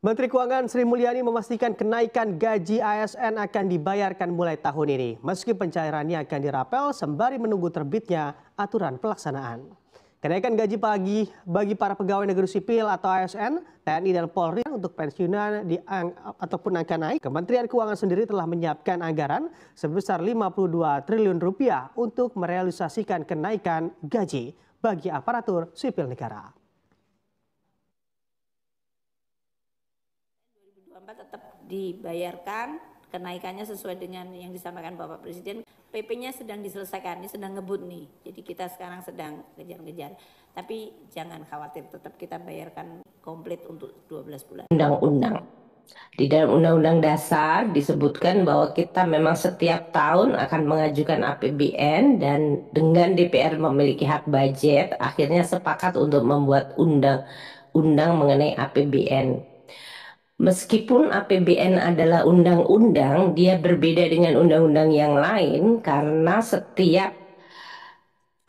Menteri Keuangan Sri Mulyani memastikan kenaikan gaji ASN akan dibayarkan mulai tahun ini, meski pencairannya akan dirapel sembari menunggu terbitnya aturan pelaksanaan. Kenaikan gaji bagi para pegawai negeri sipil atau ASN, TNI dan Polri untuk pensiunan ataupun angka naik, Kementerian Keuangan sendiri telah menyiapkan anggaran sebesar 52 triliun rupiah untuk merealisasikan kenaikan gaji bagi aparatur sipil negara. 2024 tetap dibayarkan, kenaikannya sesuai dengan yang disampaikan Bapak Presiden. PP-nya sedang diselesaikan, ini sedang ngebut nih. Jadi kita sekarang sedang kejar-kejar. Tapi jangan khawatir, tetap kita bayarkan komplit untuk 12 bulan. Undang-undang. Di dalam Undang-Undang Dasar disebutkan bahwa kita memang setiap tahun akan mengajukan APBN dan dengan DPR memiliki hak budget, akhirnya sepakat untuk membuat undang-undang mengenai APBN. Meskipun APBN adalah undang-undang, dia berbeda dengan undang-undang yang lain karena setiap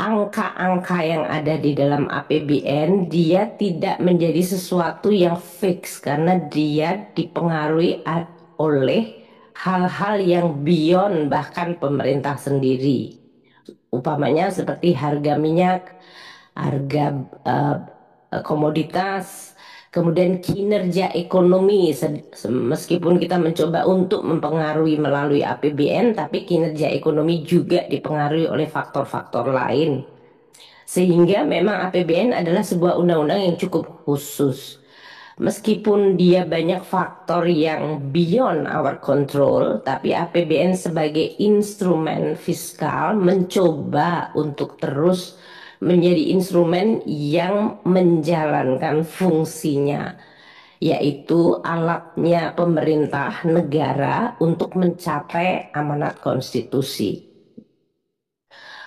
angka-angka yang ada di dalam APBN dia tidak menjadi sesuatu yang fix karena dia dipengaruhi oleh hal-hal yang beyond bahkan pemerintah sendiri. Umpamanya seperti harga minyak, harga komoditas, kemudian kinerja ekonomi. Meskipun kita mencoba untuk mempengaruhi melalui APBN, tapi kinerja ekonomi juga dipengaruhi oleh faktor-faktor lain. Sehingga memang APBN adalah sebuah undang-undang yang cukup khusus. Meskipun dia banyak faktor yang beyond our control, tapi APBN sebagai instrumen fiskal mencoba untuk terus menjadi instrumen yang menjalankan fungsinya, yaitu alatnya pemerintah negara untuk mencapai amanat konstitusi.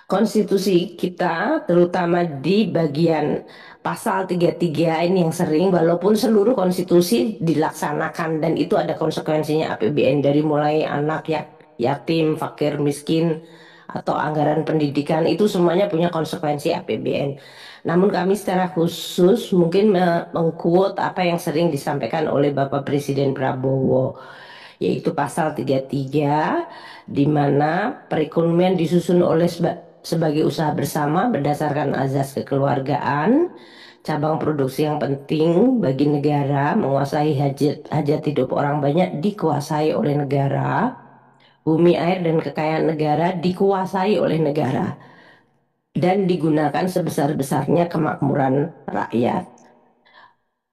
Konstitusi kita terutama di bagian pasal 33 ini yang sering, walaupun seluruh konstitusi dilaksanakan dan itu ada konsekuensinya APBN, dari mulai anak yatim, fakir, miskin, atau anggaran pendidikan, itu semuanya punya konsekuensi APBN. Namun kami secara khusus mungkin mengquote apa yang sering disampaikan oleh Bapak Presiden Prabowo, yaitu pasal 33, di mana perekonomian disusun oleh sebagai usaha bersama berdasarkan azas kekeluargaan. Cabang produksi yang penting bagi negara, menguasai hajat hidup orang banyak dikuasai oleh negara. Bumi, air, dan kekayaan negara dikuasai oleh negara dan digunakan sebesar-besarnya kemakmuran rakyat.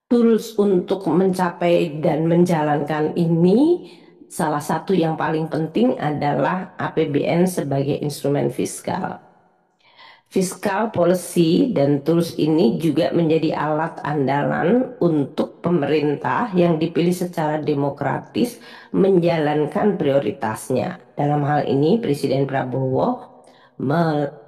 Tools untuk mencapai dan menjalankan ini, salah satu yang paling penting adalah APBN sebagai instrumen fiskal. Fiscal policy dan tools ini juga menjadi alat andalan untuk pemerintah yang dipilih secara demokratis menjalankan prioritasnya. Dalam hal ini Presiden Prabowo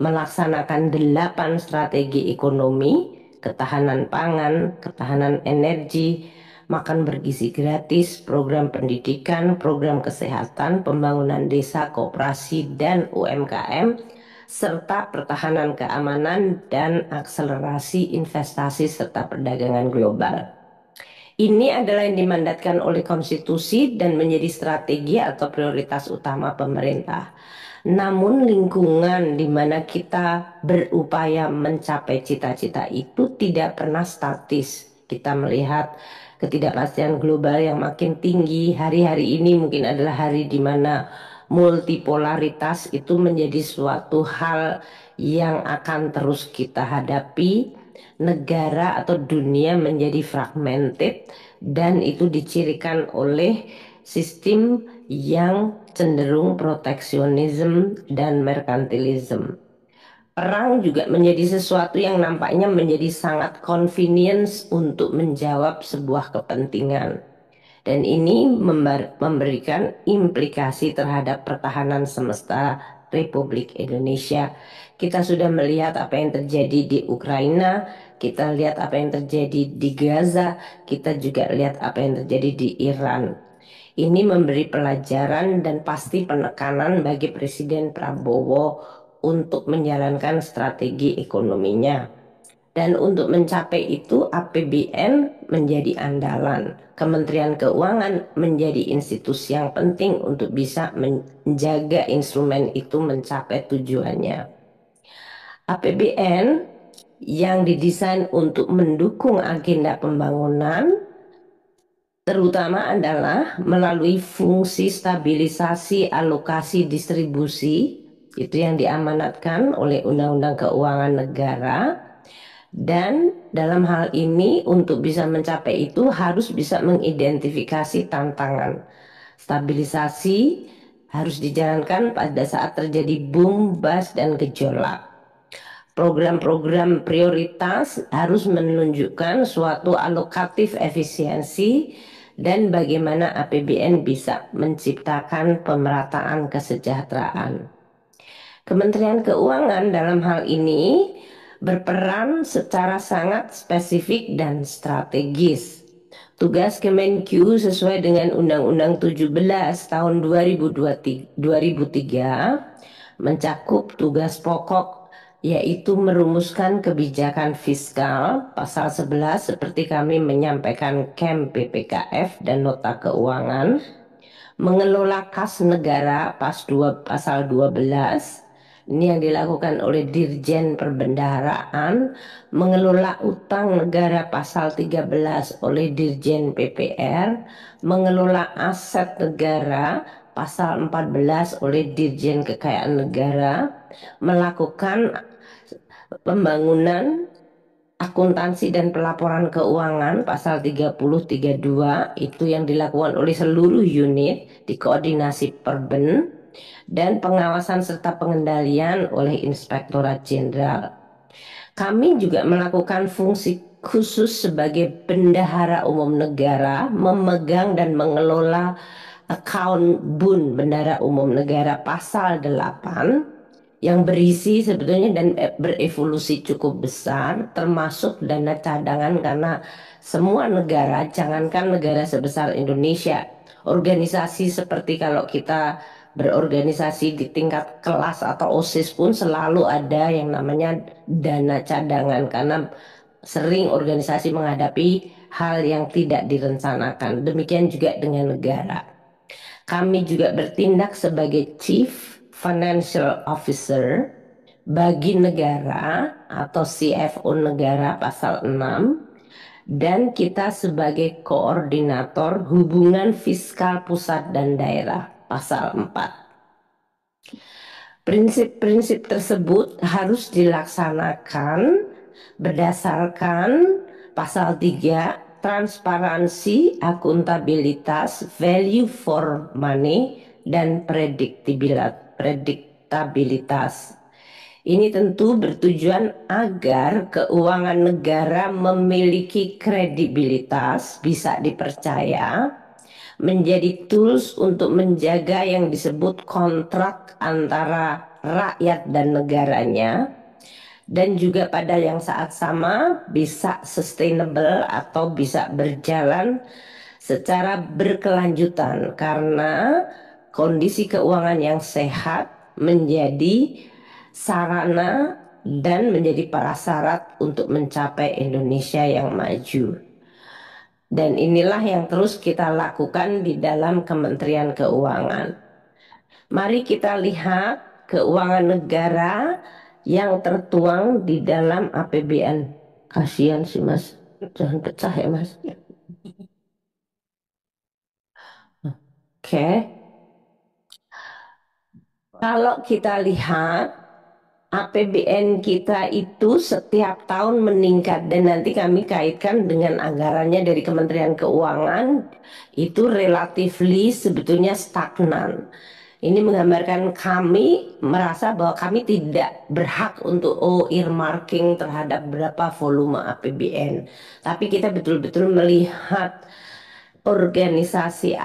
melaksanakan 8 strategi ekonomi: ketahanan pangan, ketahanan energi, makan bergizi gratis, program pendidikan, program kesehatan, pembangunan desa, koperasi, dan UMKM, serta pertahanan keamanan dan akselerasi investasi serta perdagangan global. Ini adalah yang dimandatkan oleh konstitusi dan menjadi strategi atau prioritas utama pemerintah. Namun lingkungan di mana kita berupaya mencapai cita-cita itu tidak pernah statis. Kita melihat ketidakpastian global yang makin tinggi. Hari-hari ini mungkin adalah hari di mana multipolaritas itu menjadi suatu hal yang akan terus kita hadapi. Negara atau dunia menjadi fragmented dan itu dicirikan oleh sistem yang cenderung proteksionisme dan merkantilisme. Perang juga menjadi sesuatu yang nampaknya menjadi sangat convenience untuk menjawab sebuah kepentingan. Dan ini memberikan implikasi terhadap pertahanan semesta Republik Indonesia. Kita sudah melihat apa yang terjadi di Ukraina, kita lihat apa yang terjadi di Gaza, kita juga lihat apa yang terjadi di Iran. Ini memberi pelajaran dan pasti penekanan bagi Presiden Prabowo untuk menjalankan strategi ekonominya. Dan untuk mencapai itu APBN menjadi andalan. Kementerian Keuangan menjadi institusi yang penting untuk bisa menjaga instrumen itu mencapai tujuannya. APBN yang didesain untuk mendukung agenda pembangunan terutama adalah melalui fungsi stabilisasi alokasi distribusi, itu yang diamanatkan oleh Undang-Undang Keuangan Negara. Dan dalam hal ini untuk bisa mencapai itu harus bisa mengidentifikasi tantangan. Stabilisasi harus dijalankan pada saat terjadi boom, bust, dan gejolak. Program-program prioritas harus menunjukkan suatu alokatif efisiensi dan bagaimana APBN bisa menciptakan pemerataan kesejahteraan. Kementerian Keuangan dalam hal ini berperan secara sangat spesifik dan strategis. Tugas Kemenq sesuai dengan Undang-Undang 17 tahun 2003 mencakup tugas pokok yaitu merumuskan kebijakan fiskal pasal 11 seperti kami menyampaikan KEM PPKF dan nota keuangan, mengelola kas negara pasal 12. Ini yang dilakukan oleh Dirjen Perbendaharaan, mengelola utang negara pasal 13 oleh Dirjen PPR, mengelola aset negara pasal 14 oleh Dirjen Kekayaan Negara, melakukan pembangunan akuntansi dan pelaporan keuangan pasal 30-32 itu yang dilakukan oleh seluruh unit di koordinasi Perben, dan pengawasan serta pengendalian oleh Inspektorat Jenderal. Kami juga melakukan fungsi khusus sebagai bendahara umum negara, memegang dan mengelola account BUN Bendahara Umum Negara pasal 8 yang berisi sebetulnya dan berevolusi cukup besar, termasuk dana cadangan, karena semua negara, jangankan negara sebesar Indonesia, organisasi seperti kalau kita berorganisasi di tingkat kelas atau OSIS pun selalu ada yang namanya dana cadangan, karena sering organisasi menghadapi hal yang tidak direncanakan. Demikian juga dengan negara. Kami juga bertindak sebagai Chief Financial Officer bagi negara atau CFO negara pasal 6, dan kita sebagai koordinator hubungan fiskal pusat dan daerah pasal 4. Prinsip-prinsip tersebut harus dilaksanakan berdasarkan pasal 3, transparansi, akuntabilitas, value for money, dan prediktabilitas. Ini tentu bertujuan agar keuangan negara memiliki kredibilitas, bisa dipercaya, menjadi tools untuk menjaga yang disebut kontrak antara rakyat dan negaranya, dan juga pada yang saat sama bisa sustainable atau bisa berjalan secara berkelanjutan, karena kondisi keuangan yang sehat menjadi sarana dan menjadi prasyarat untuk mencapai Indonesia yang maju. Dan inilah yang terus kita lakukan di dalam Kementerian Keuangan. Mari kita lihat keuangan negara yang tertuang di dalam APBN. Kasihan sih Mas, jangan pecah ya Mas. Oke. Kalau kita lihat APBN kita itu setiap tahun meningkat, dan nanti kami kaitkan dengan anggarannya dari Kementerian Keuangan, itu relatively sebetulnya stagnan. Ini menggambarkan kami merasa bahwa kami tidak berhak untuk earmarking terhadap berapa volume APBN, tapi kita betul-betul melihat organisasi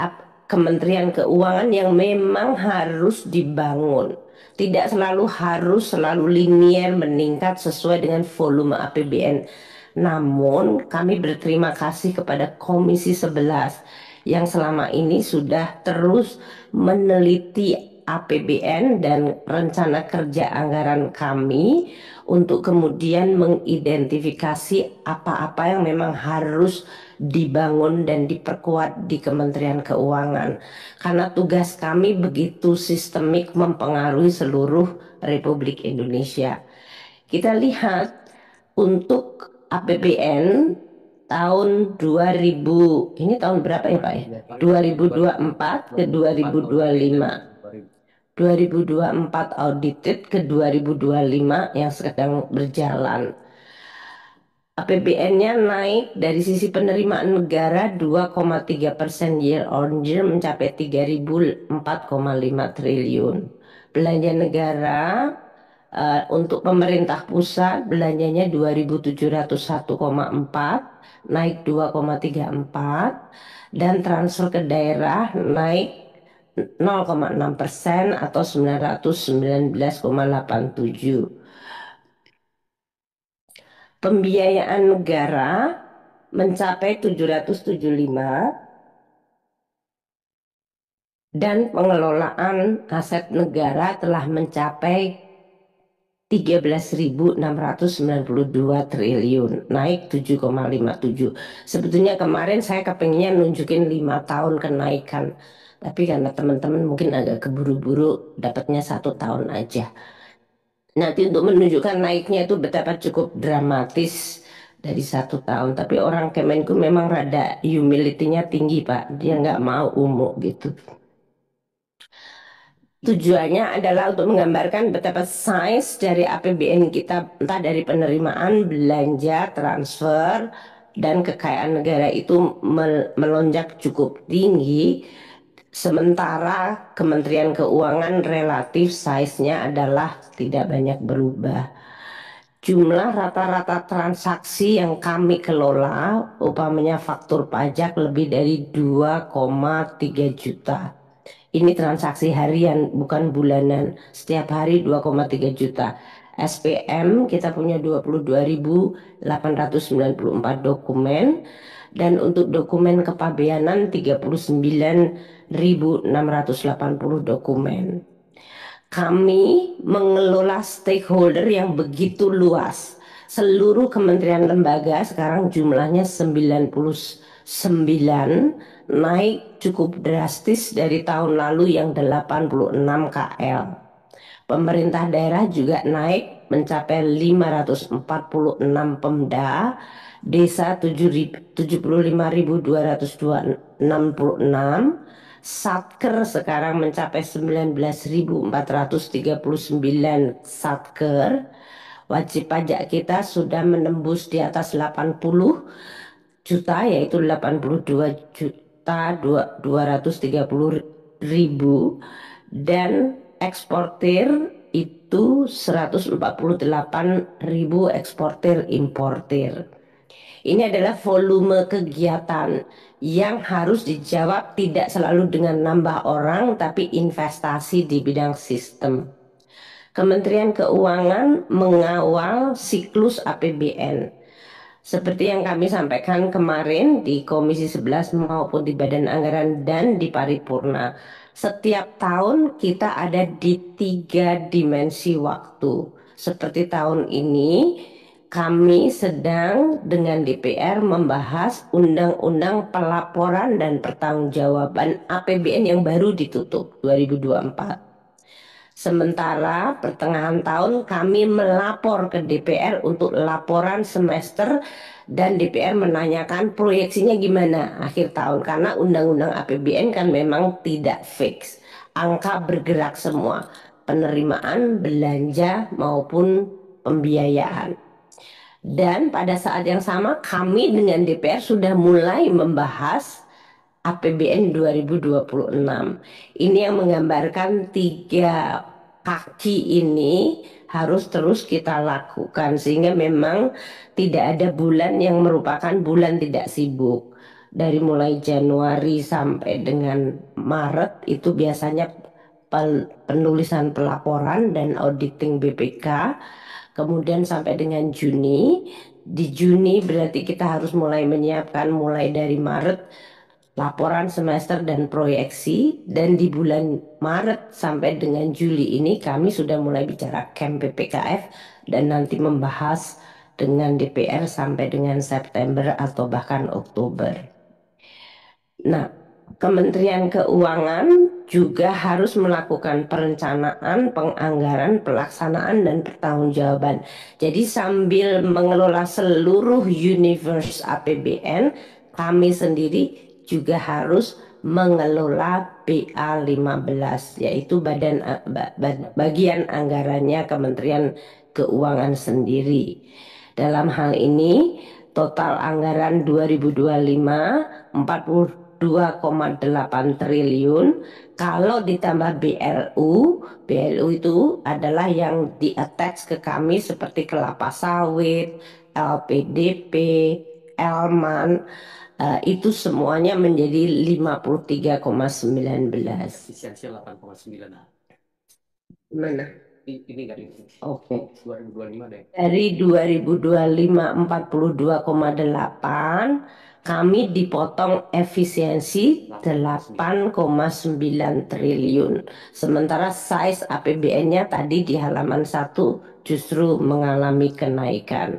Kementerian Keuangan yang memang harus dibangun. Tidak harus selalu linier meningkat sesuai dengan volume APBN. Namun kami berterima kasih kepada Komisi 11 yang selama ini sudah terus meneliti APBN dan rencana kerja anggaran kami untuk kemudian mengidentifikasi apa-apa yang memang harus dibangun dan diperkuat di Kementerian Keuangan. Karena tugas kami begitu sistemik mempengaruhi seluruh Republik Indonesia. Kita lihat untuk APBN tahun 2000, ini tahun berapa ya Pak ya? 2024 ke 2025. 2024 audited ke 2025 yang sedang berjalan. APBN-nya naik dari sisi penerimaan negara 2,3% year on year mencapai 3.004,5 triliun. Belanja negara untuk pemerintah pusat belanjanya 2.701,4 naik 2,34 dan transfer ke daerah naik 0,6% atau 919,87. Pembiayaan negara mencapai 775 dan pengelolaan aset negara telah mencapai 13.692 triliun, naik 7,57. Sebetulnya kemarin saya kepengennya nunjukin 5 tahun kenaikan, tapi karena teman-teman mungkin agak keburu-buru dapatnya 1 tahun aja. Nanti untuk menunjukkan naiknya itu betapa cukup dramatis dari 1 tahun. Tapi orang Kemenku memang rada humility-nya tinggi Pak, dia nggak mau umum gitu. Tujuannya adalah untuk menggambarkan betapa size dari APBN kita, entah dari penerimaan, belanja, transfer, dan kekayaan negara itu melonjak cukup tinggi. Sementara Kementerian Keuangan relatif size-nya adalah tidak banyak berubah. Jumlah rata-rata transaksi yang kami kelola, umpamanya faktur pajak lebih dari 2,3 juta. Ini transaksi harian bukan bulanan. Setiap hari 2,3 juta. SPM kita punya 22.894 dokumen. Dan untuk dokumen kepabeanan 39.680 dokumen. Kami mengelola stakeholder yang begitu luas. Seluruh kementerian lembaga sekarang jumlahnya 99, naik cukup drastis dari tahun lalu yang 86 KL. Pemerintah daerah juga naik mencapai 546 Pemda, desa 75.266, Satker sekarang mencapai 19.439 Satker. Wajib pajak kita sudah menembus di atas 80 juta, yaitu 82.230.000, dan eksportir itu 148.000 eksportir importir. Ini adalah volume kegiatan yang harus dijawab tidak selalu dengan nambah orang, tapi investasi di bidang sistem. Kementerian Keuangan mengawal siklus APBN. Seperti yang kami sampaikan kemarin di Komisi 11 maupun di Badan Anggaran dan di Paripurna. Setiap tahun kita ada di 3 dimensi waktu. Seperti tahun ini kami sedang dengan DPR membahas Undang-Undang Pelaporan dan Pertanggungjawaban APBN yang baru ditutup 2024. Sementara pertengahan tahun kami melapor ke DPR untuk laporan semester dan DPR menanyakan proyeksinya gimana akhir tahun, karena undang-undang APBN kan memang tidak fix. Angka bergerak semua, penerimaan, belanja maupun pembiayaan. Dan pada saat yang sama kami dengan DPR sudah mulai membahas APBN 2026. Ini yang menggambarkan 3 kaki ini harus terus kita lakukan, sehingga memang tidak ada bulan yang merupakan bulan tidak sibuk. Dari mulai Januari sampai dengan Maret itu biasanya penulisan pelaporan dan auditing BPK. Kemudian sampai dengan Juni. Di Juni berarti kita harus mulai menyiapkan mulai dari Maret laporan semester dan proyeksi, dan di bulan Maret sampai dengan Juli ini kami sudah mulai bicara camp PPKF dan nanti membahas dengan DPR sampai dengan September atau bahkan Oktober. Nah, Kementerian Keuangan juga harus melakukan perencanaan, penganggaran, pelaksanaan, dan pertanggungjawaban. Jadi sambil mengelola seluruh universe APBN, kami sendiri juga harus mengelola BA15, yaitu bagian anggarannya Kementerian Keuangan sendiri. Dalam hal ini, total anggaran 2025 42,8 triliun. Kalau ditambah BLU itu adalah yang di-attach ke kami seperti kelapa sawit, LPDP, Elman, itu semuanya menjadi 53,19. Efisiensi 8,9. Mana? Ini dari Oke. 2025 deh. Dari 2025 42,8, kami dipotong efisiensi 8,9 triliun. Sementara size APBN-nya tadi di halaman 1 justru mengalami kenaikan.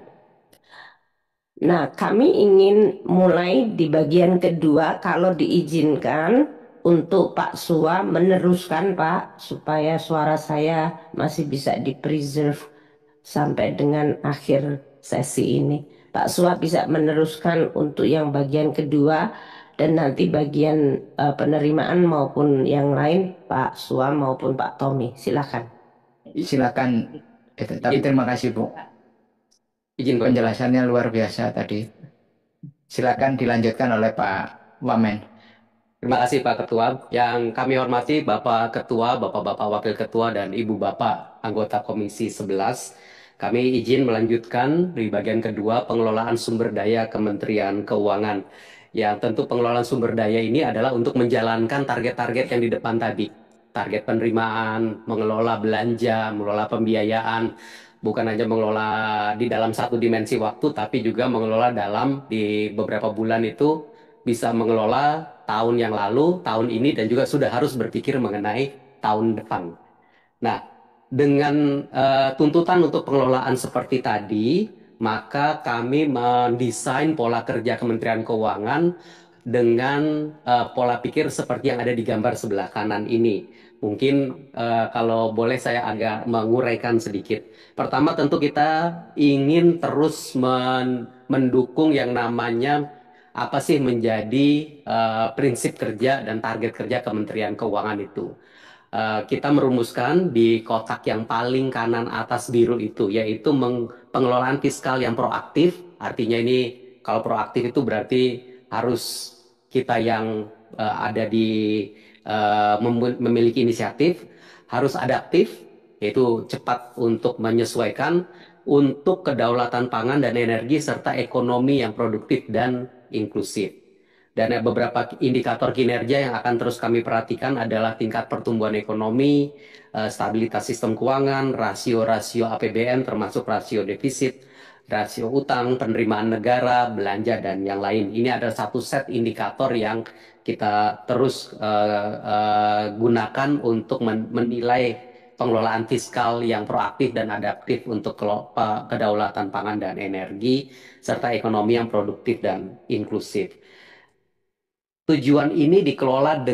Nah, kami ingin mulai di bagian kedua kalau diizinkan untuk Pak Sua meneruskan, Pak, supaya suara saya masih bisa di-preserve sampai dengan akhir sesi ini. Pak Sua bisa meneruskan untuk yang bagian kedua, dan nanti bagian penerimaan maupun yang lain Pak Sua maupun Pak Tommy. Silakan. Silakan. Tapi terima kasih Bu. Izin Penjelasannya luar biasa tadi. Silakan dilanjutkan oleh Pak Wamen. Terima kasih Pak Ketua. Yang kami hormati Bapak Ketua, Bapak-Bapak Wakil Ketua, dan Ibu Bapak anggota Komisi 11. Kami izin melanjutkan di bagian kedua pengelolaan sumber daya Kementerian Keuangan. Yang tentu pengelolaan sumber daya ini adalah untuk menjalankan target-target yang di depan tadi. Target penerimaan, mengelola belanja, mengelola pembiayaan, bukan hanya mengelola di dalam satu dimensi waktu, tapi juga mengelola dalam di beberapa bulan itu bisa mengelola tahun yang lalu, tahun ini, dan juga sudah harus berpikir mengenai tahun depan. Nah, dengan tuntutan untuk pengelolaan seperti tadi, maka kami mendesain pola kerja Kementerian Keuangan dengan pola pikir seperti yang ada di gambar sebelah kanan ini. Mungkin kalau boleh saya agak menguraikan sedikit. Pertama, tentu kita ingin terus mendukung yang namanya apa sih menjadi prinsip kerja dan target kerja Kementerian Keuangan itu. Kita merumuskan di kotak yang paling kanan atas biru itu, yaitu pengelolaan fiskal yang proaktif. Artinya ini kalau proaktif itu berarti harus kita yang ada di memiliki inisiatif, harus adaptif, yaitu cepat untuk menyesuaikan, untuk kedaulatan pangan dan energi, serta ekonomi yang produktif dan inklusif. Dan beberapa indikator kinerja yang akan terus kami perhatikan adalah tingkat pertumbuhan ekonomi, stabilitas sistem keuangan, rasio-rasio APBN termasuk rasio defisit, rasio utang, penerimaan negara, belanja, dan yang lain. Ini adalah satu set indikator yang kita terus gunakan untuk menilai pengelolaan fiskal yang proaktif dan adaptif untuk kedaulatan pangan dan energi, serta ekonomi yang produktif dan inklusif. Tujuan ini dikelola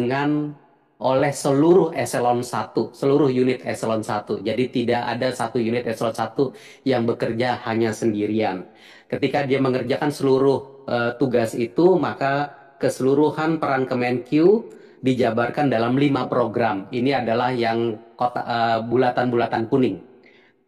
oleh seluruh eselon 1, seluruh unit eselon 1. Jadi tidak ada satu unit eselon 1 yang bekerja hanya sendirian. Ketika dia mengerjakan seluruh tugas itu, maka keseluruhan peran Kemenkyu dijabarkan dalam 5 program. Ini adalah yang bulatan-bulatan kuning.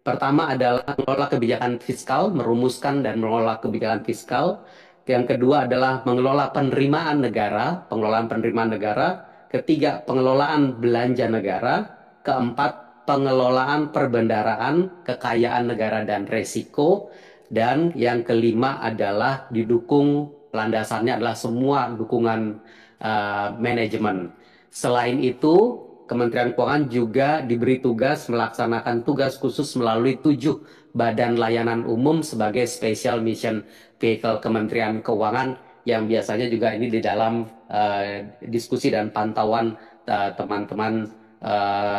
Pertama adalah mengelola kebijakan fiskal, merumuskan dan mengelola kebijakan fiskal. Yang kedua adalah mengelola penerimaan negara, pengelolaan penerimaan negara. Ketiga, pengelolaan belanja negara. Keempat, pengelolaan perbendaraan, kekayaan negara dan resiko. Dan yang kelima adalah didukung, landasannya adalah semua dukungan manajemen. Selain itu, Kementerian Keuangan juga diberi tugas melaksanakan tugas khusus melalui 7 badan layanan umum sebagai Special Mission Vehicle Kementerian Keuangan yang biasanya juga ini di dalam diskusi dan pantauan teman-teman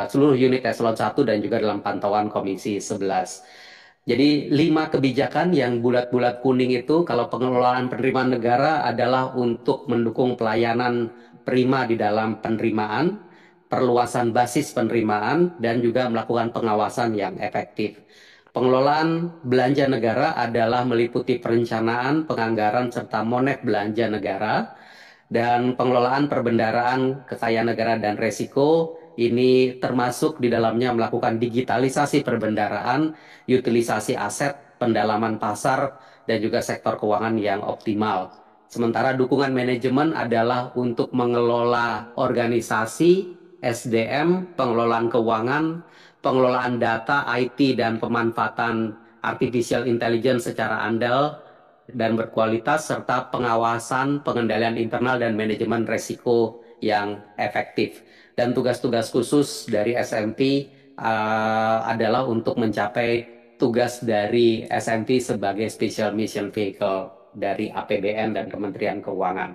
seluruh unit eselon 1 dan juga dalam pantauan Komisi 11. Jadi 5 kebijakan yang bulat-bulat kuning itu kalau pengelolaan penerimaan negara adalah untuk mendukung pelayanan prima di dalam penerimaan, perluasan basis penerimaan, dan juga melakukan pengawasan yang efektif. Pengelolaan belanja negara adalah meliputi perencanaan, penganggaran, serta monet belanja negara, dan pengelolaan perbendaharaan kekayaan negara dan resiko ini termasuk di dalamnya melakukan digitalisasi perbendaharaan, utilisasi aset, pendalaman pasar, dan juga sektor keuangan yang optimal. Sementara dukungan manajemen adalah untuk mengelola organisasi, SDM, pengelolaan keuangan, pengelolaan data, IT, dan pemanfaatan artificial intelligence secara andal dan berkualitas, serta pengawasan, pengendalian internal, dan manajemen resiko yang efektif. Dan tugas-tugas khusus dari SMP adalah untuk mencapai tugas dari SMP sebagai Special Mission Vehicle dari APBN dan Kementerian Keuangan.